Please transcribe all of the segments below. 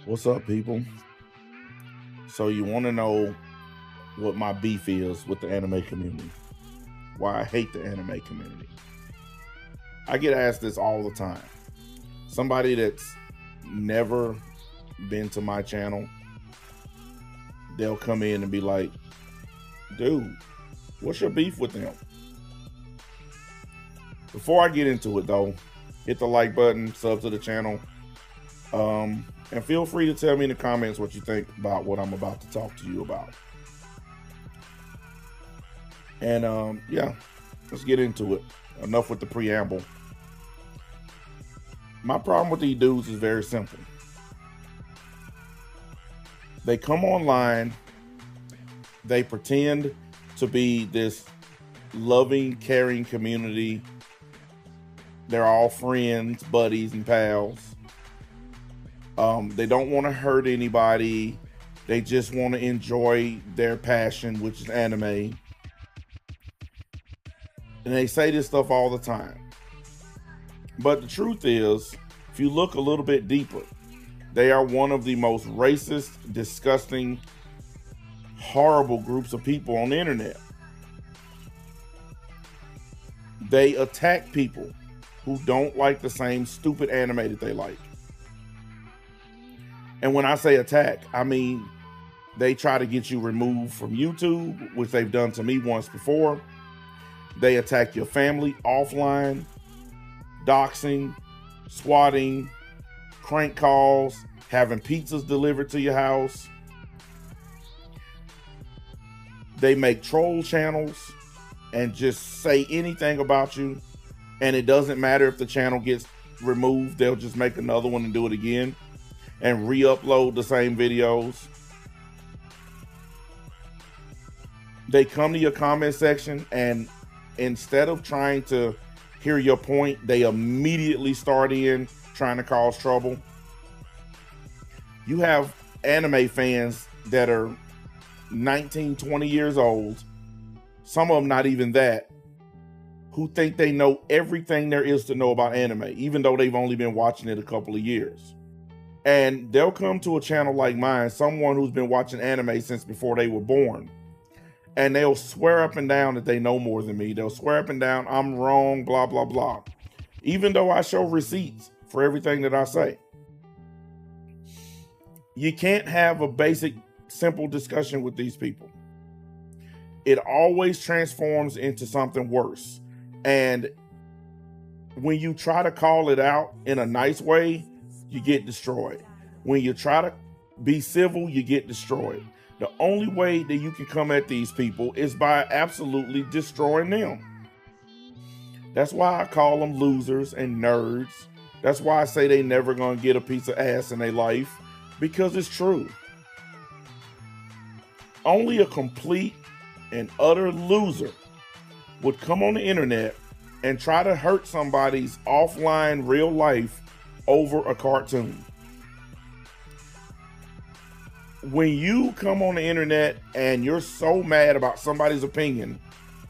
What's up, people? So you want to know what my beef is with the anime community? Why I hate the anime community? I get asked this all the time. Somebody that's never been to my channel, they'll come in and be like, dude, what's your beef with them? Before I get into it though, hit the like button, sub to the channel, and feel free to tell me in the comments what you think about what I'm about to talk to you about. And yeah, let's get into it. Enough with the preamble. My problem with these dudes is very simple. They come online, they pretend to be this loving, caring community. They're all friends, buddies, and pals. They don't want to hurt anybody. They just want to enjoy their passion, which is anime. And they say this stuff all the time. But the truth is, if you look a little bit deeper, they are one of the most racist, disgusting, horrible groups of people on the internet. They attack people who don't like the same stupid anime that they like. And when I say attack, I mean they try to get you removed from YouTube, which they've done to me once before. They attack your family offline, doxing, swatting, crank calls, having pizzas delivered to your house. They make troll channels and just say anything about you. And it doesn't matter if the channel gets removed, they'll just make another one and do it again and re-upload the same videos. They come to your comment section and instead of trying to hear your point, they immediately start in trying to cause trouble. You have anime fans that are 19, 20 years old, some of them not even that, who think they know everything there is to know about anime, even though they've only been watching it a couple of years. And they'll come to a channel like mine, someone who's been watching anime since before they were born, and they'll swear up and down that they know more than me. They'll swear up and down, I'm wrong, blah, blah, blah. Even though I show receipts for everything that I say. You can't have a basic, simple discussion with these people. It always transforms into something worse. And when you try to call it out in a nice way, you get destroyed. When you try to be civil, you get destroyed. The only way that you can come at these people is by absolutely destroying them. That's why I call them losers and nerds. That's why I say they never gonna get a piece of ass in their life, because it's true. Only a complete and utter loser would come on the internet and try to hurt somebody's offline real life over a cartoon. When you come on the internet and you're so mad about somebody's opinion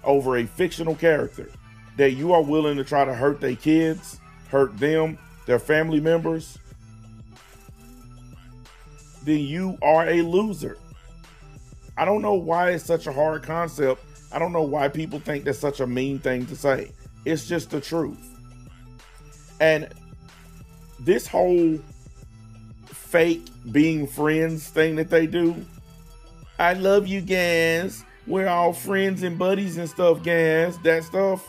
over a fictional character that you are willing to try to hurt their kids, hurt them, their family members, then you are a loser. I don't know why it's such a hard concept. I don't know why people think that's such a mean thing to say. It's just the truth. And this whole fake being friends thing that they do, I love you guys, we're all friends and buddies and stuff, guys, that stuff.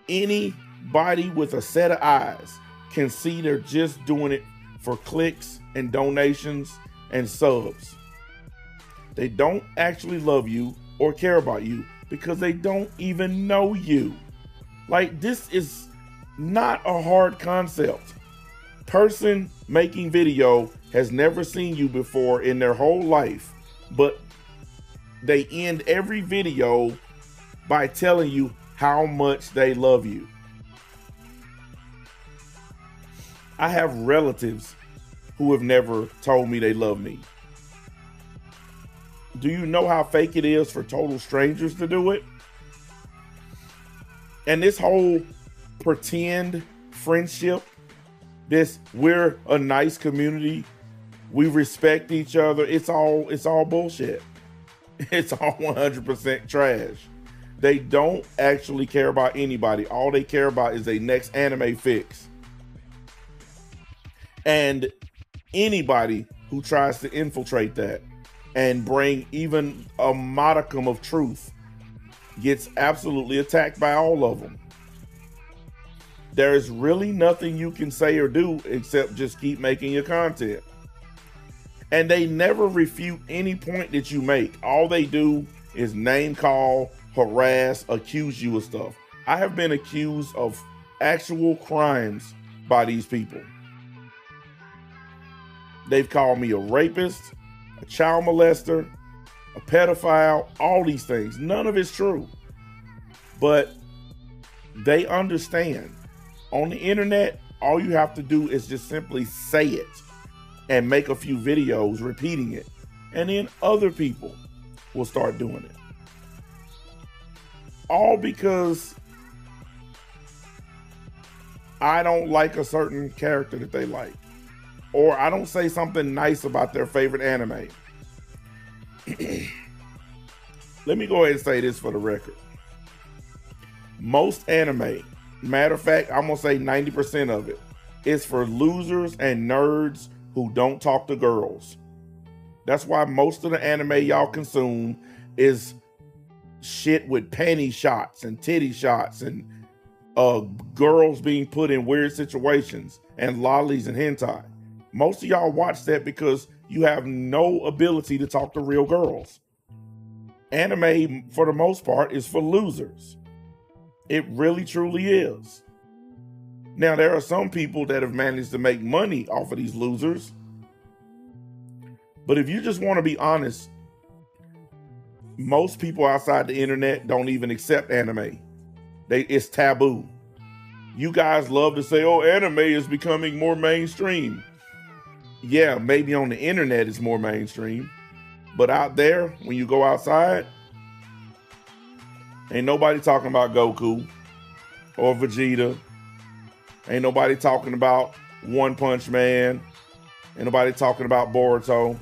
Anybody with a set of eyes can see they're just doing it for clicks and donations and subs. They don't actually love you or care about you because they don't even know you. Like, this is not a hard concept. Person making video has never seen you before in their whole life, but they end every video by telling you how much they love you. I have relatives who have never told me they love me. Do you know how fake it is for total strangers to do it? And this whole pretend friendship We're a nice community. We respect each other. It's all bullshit. It's all 100% trash. They don't actually care about anybody. All they care about is their next anime fix. And anybody who tries to infiltrate that and bring even a modicum of truth gets absolutely attacked by all of them. There is really nothing you can say or do except just keep making your content. And they never refute any point that you make. All they do is name call, harass, accuse you of stuff. I have been accused of actual crimes by these people. They've called me a rapist, a child molester, a pedophile, all these things. None of it's true. But they understand. On the internet, all you have to do is just simply say it and make a few videos repeating it. And then other people will start doing it. All because I don't like a certain character that they like. Or I don't say something nice about their favorite anime. Let me go ahead and say this for the record. Most anime, matter of fact, I'm gonna say 90% of it, is for losers and nerds who don't talk to girls. That's why most of the anime y'all consume is shit with panty shots and titty shots and girls being put in weird situations and lollies and hentai. Most of y'all watch that because you have no ability to talk to real girls. Anime, for the most part, is for losers. It really, truly is. Now, there are some people that have managed to make money off of these losers. But if you just want to be honest, most people outside the internet don't even accept anime. It's taboo. You guys love to say, oh, anime is becoming more mainstream. Yeah, maybe on the internet it's more mainstream. But out there, when you go outside, ain't nobody talking about Goku or Vegeta. Ain't nobody talking about One Punch Man. Ain't nobody talking about Boruto.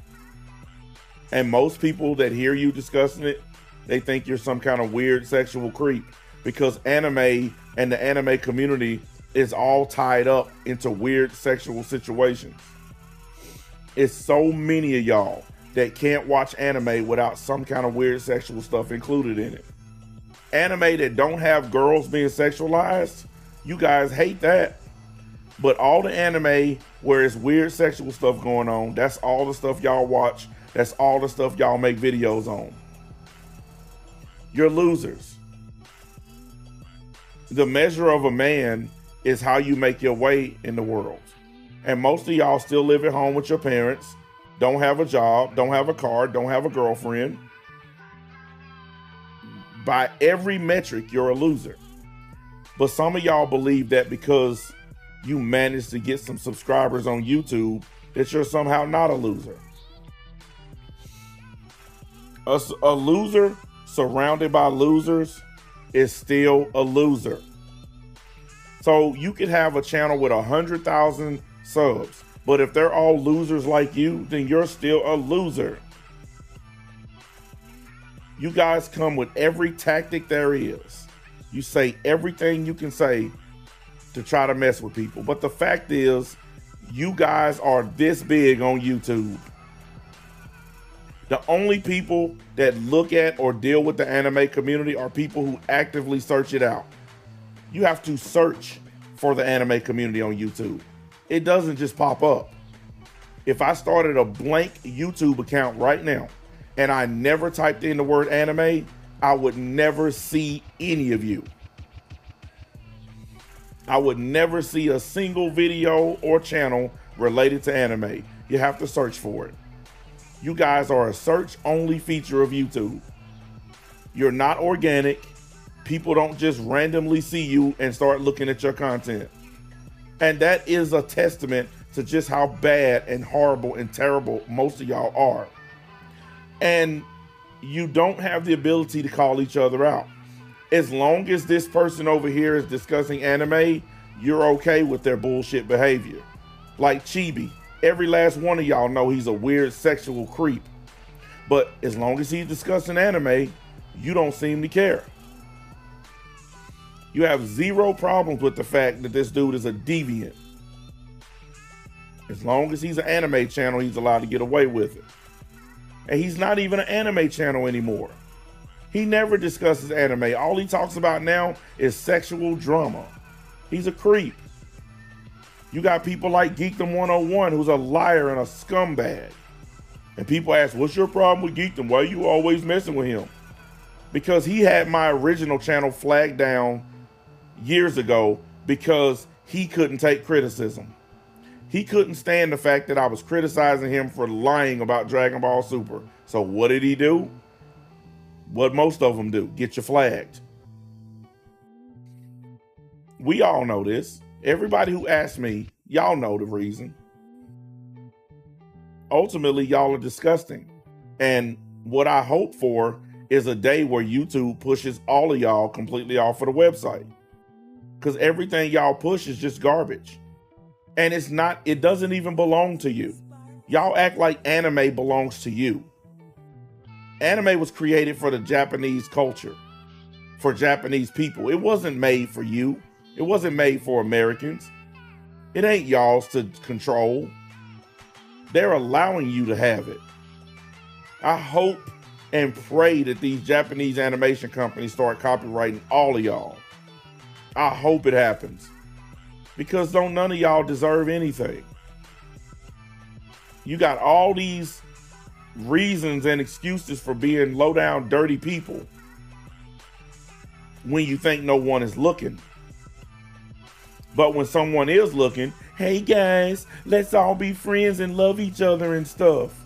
And most people that hear you discussing it, they think you're some kind of weird sexual creep, because anime and the anime community is all tied up into weird sexual situations. It's so many of y'all that can't watch anime without some kind of weird sexual stuff included in it. Anime that don't have girls being sexualized, you guys hate that. But all the anime where it's weird sexual stuff going on, that's all the stuff y'all watch. That's all the stuff y'all make videos on. You're losers. The measure of a man is how you make your way in the world. And most of y'all still live at home with your parents, don't have a job, don't have a car, don't have a girlfriend. By every metric, you're a loser. But some of y'all believe that because you managed to get some subscribers on YouTube, that you're somehow not a loser. A loser surrounded by losers is still a loser. So you could have a channel with 100,000 subs, but if they're all losers like you, then you're still a loser. You guys come with every tactic there is. You say everything you can say to try to mess with people. But the fact is, you guys are this big on YouTube. The only people that look at or deal with the anime community are people who actively search it out. You have to search for the anime community on YouTube. It doesn't just pop up. If I started a blank YouTube account right now and I never typed in the word anime, I would never see any of you. I would never see a single video or channel related to anime. You have to search for it. You guys are a search-only feature of YouTube. You're not organic. People don't just randomly see you and start looking at your content. And that is a testament to just how bad and horrible and terrible most of y'all are. And you don't have the ability to call each other out. As long as this person over here is discussing anime, you're okay with their bullshit behavior. Like Chibi. Every last one of y'all know he's a weird sexual creep. But as long as he's discussing anime, you don't seem to care. You have zero problems with the fact that this dude is a deviant. As long as he's an anime channel, he's allowed to get away with it. And he's not even an anime channel anymore. He never discusses anime. All he talks about now is sexual drama. He's a creep. You got people like Geekdom 101, who's a liar and a scumbag. And people ask, what's your problem with Geekdom? Why are you always messing with him? Because he had my original channel flagged down years ago because he couldn't take criticism. He couldn't stand the fact that I was criticizing him for lying about Dragon Ball Super. So what did he do? What most of them do, get you flagged. We all know this. Everybody who asked me, y'all know the reason. Ultimately, y'all are disgusting. And what I hope for is a day where YouTube pushes all of y'all completely off of the website. Because everything y'all push is just garbage. And it's not, it doesn't even belong to you. Y'all act like anime belongs to you. Anime was created for the Japanese culture, for Japanese people. It wasn't made for you. It wasn't made for Americans. It ain't y'all's to control. They're allowing you to have it. I hope and pray that these Japanese animation companies start copyrighting all of y'all. I hope it happens. Because don't none of y'all deserve anything. You got all these reasons and excuses for being low down dirty people when you think no one is looking. But when someone is looking, hey guys, let's all be friends and love each other and stuff.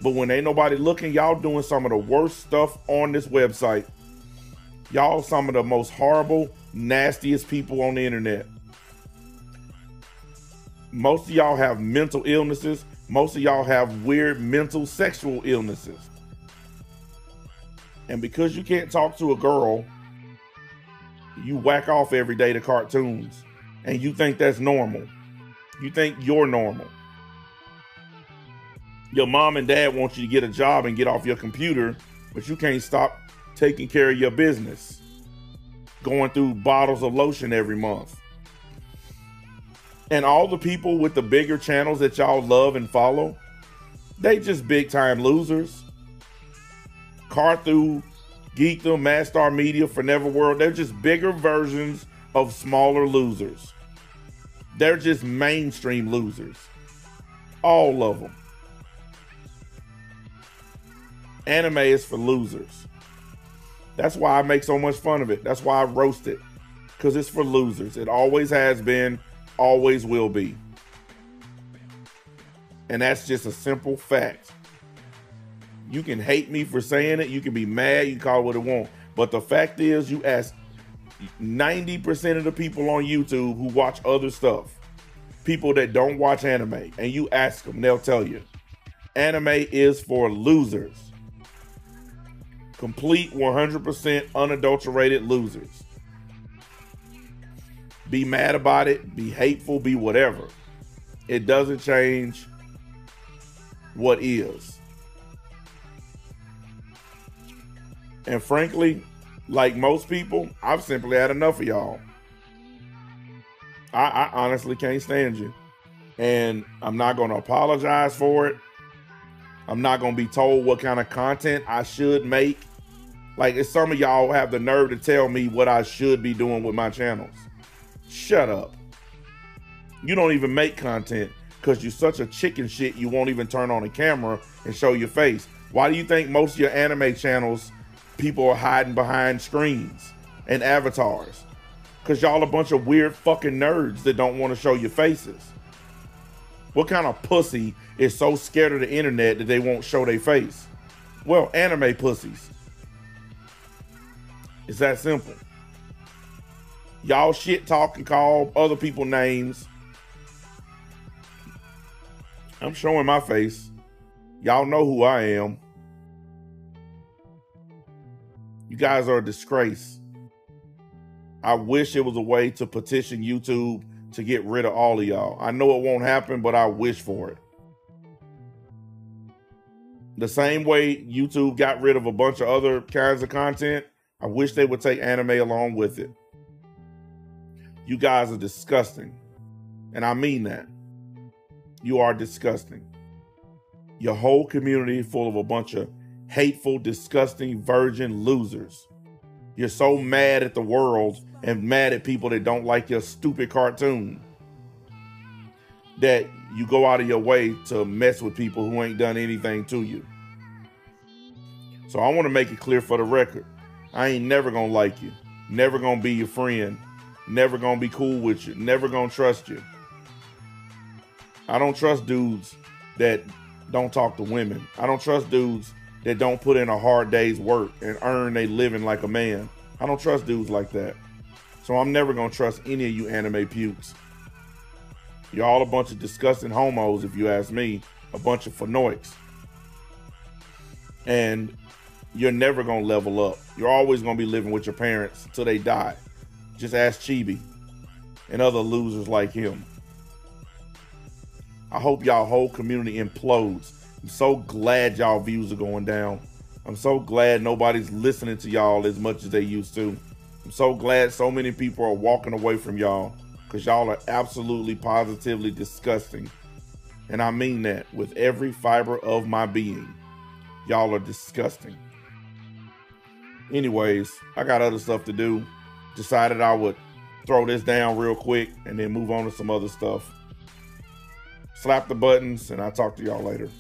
But when ain't nobody looking, y'all doing some of the worst stuff on this website. Y'all some of the most horrible, nastiest people on the internet. Most of y'all have mental illnesses. Most of y'all have weird mental sexual illnesses. And because you can't talk to a girl, you whack off every day to cartoons. And you think that's normal. You think you're normal. Your mom and dad want you to get a job and get off your computer, but you can't stop taking care of your business. Going through bottles of lotion every month. And all the people with the bigger channels that y'all love and follow, they just big time losers. Carthu, Geekdom, Mastar Media, Forever World, they're just bigger versions of smaller losers. They're just mainstream losers. All of them. Anime is for losers. That's why I make so much fun of it. That's why I roast it. Because it's for losers. It always has been, always will be. And that's just a simple fact. You can hate me for saying it. You can be mad. You can call it what it want. But the fact is, you ask 90% of the people on YouTube who watch other stuff, people that don't watch anime, and you ask them, they'll tell you, anime is for losers. Complete 100% unadulterated losers. Be mad about it, be hateful, be whatever. It doesn't change what is. And frankly, like most people, I've simply had enough of y'all. I honestly can't stand you. And I'm not going to apologize for it. I'm not going to be told what kind of content I should make. Like, if some of y'all have the nerve to tell me what I should be doing with my channels. Shut up. You don't even make content because you're such a chicken shit you won't even turn on a camera and show your face. Why do you think most of your anime channels, people are hiding behind screens and avatars? Because y'all a bunch of weird fucking nerds that don't want to show your faces. What kind of pussy is so scared of the internet that they won't show their face? Well, anime pussies. It's that simple. Y'all shit talk and call other people names. I'm showing my face. Y'all know who I am. You guys are a disgrace. I wish it was a way to petition YouTube to get rid of all of y'all. I know it won't happen, but I wish for it. The same way YouTube got rid of a bunch of other kinds of content, I wish they would take anime along with it. You guys are disgusting. And I mean that. You are disgusting. Your whole community full of a bunch of hateful, disgusting, virgin losers. You're so mad at the world and mad at people that don't like your stupid cartoon that you go out of your way to mess with people who ain't done anything to you. So I want to make it clear for the record. I ain't never gonna like you. Never gonna be your friend. Never gonna be cool with you. Never gonna trust you. I don't trust dudes that don't talk to women. I don't trust dudes that don't put in a hard day's work and earn a living like a man. I don't trust dudes like that. So I'm never gonna trust any of you anime pukes. You're all a bunch of disgusting homos, if you ask me. A bunch of phenoics. And you're never gonna level up. You're always gonna be living with your parents until they die. Just ask Chibi and other losers like him. I hope y'all whole community implodes. I'm so glad y'all views are going down. I'm so glad nobody's listening to y'all as much as they used to. I'm so glad so many people are walking away from y'all because y'all are absolutely positively disgusting. And I mean that with every fiber of my being. Y'all are disgusting. Anyways, I got other stuff to do. Decided I would throw this down real quick and then move on to some other stuff. Slap the buttons, and I'll talk to y'all later.